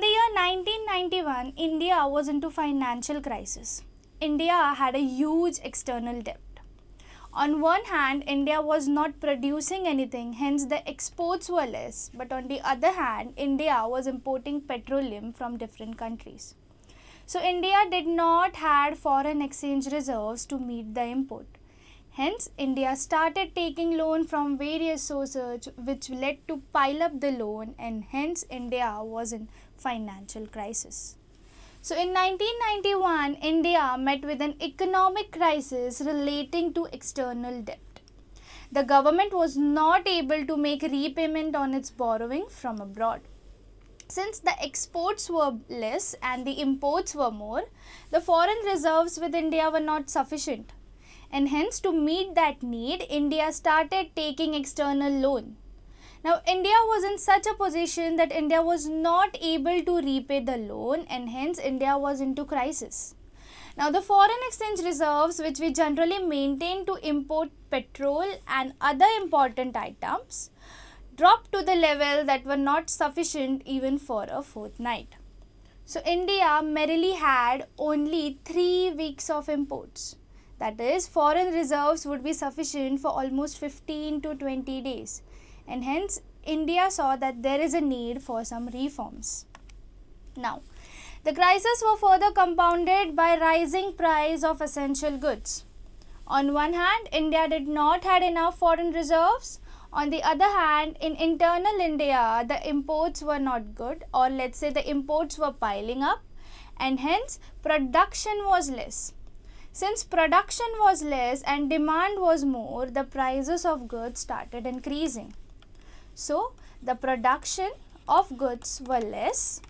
in the year 1991, India was into financial crisis. India had a huge external debt. On one hand, India was not producing anything, hence the exports were less. But on the other hand, India was importing petroleum from different countries. So India did not had foreign exchange reserves to meet the import. Hence, India started taking loan from various sources, which led to pile up the loan, and hence India was in financial crisis. So in 1991, India met with an economic crisis relating to external debt. The government was not able to make repayment on its borrowing from abroad. Since the exports were less and the imports were more, the foreign reserves with India were not sufficient. And hence, to meet that need, India started taking external loan. Now, India was in such a position that India was not able to repay the loan, and hence India was into crisis. Now, the foreign exchange reserves, which we generally maintain to import petrol and other important items, dropped to the level that were not sufficient even for a fortnight. So, India merely had only 3 weeks of imports. That is, foreign reserves would be sufficient for almost 15 to 20 days. And hence, India saw that there is a need for some reforms. Now, the crisis was further compounded by rising price of essential goods. On one hand, India did not had enough foreign reserves. On the other hand, in internal India, the imports were not good, or let's say the imports were piling up, and hence production was less. Since production was less and demand was more, the prices of goods started increasing. So, the production of goods were less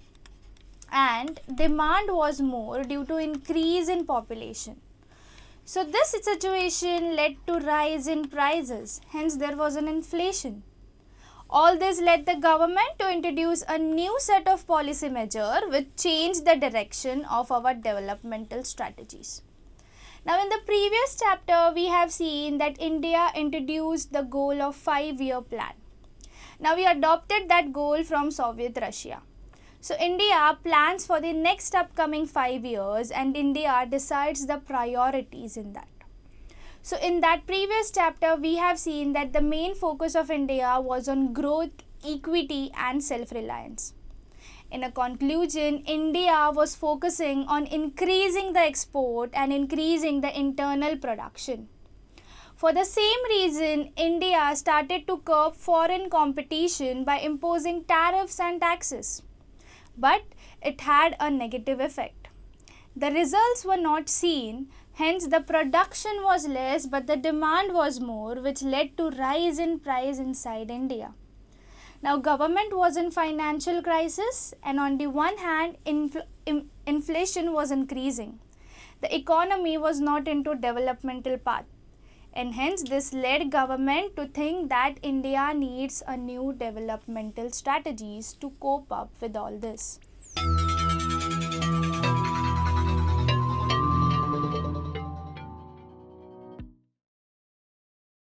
and demand was more due to increase in population. So, this situation led to rise in prices, hence there was an inflation. All this led the government to introduce a new set of policy measures which changed the direction of our developmental strategies. Now, in the previous chapter, we have seen that India introduced the goal of 5-year plan. Now, we adopted that goal from Soviet Russia. So, India plans for the next upcoming 5 years, and India decides the priorities in that. So, in that previous chapter, we have seen that the main focus of India was on growth, equity and self-reliance. In a conclusion, India was focusing on increasing the export and increasing the internal production. For the same reason, India started to curb foreign competition by imposing tariffs and taxes. But it had a negative effect. The results were not seen, hence the production was less but the demand was more, which led to rise in price inside India. Now, government was in financial crisis, and on the one hand, inflation was increasing. The economy was not into developmental path, and hence this led government to think that India needs a new developmental strategies to cope up with all this.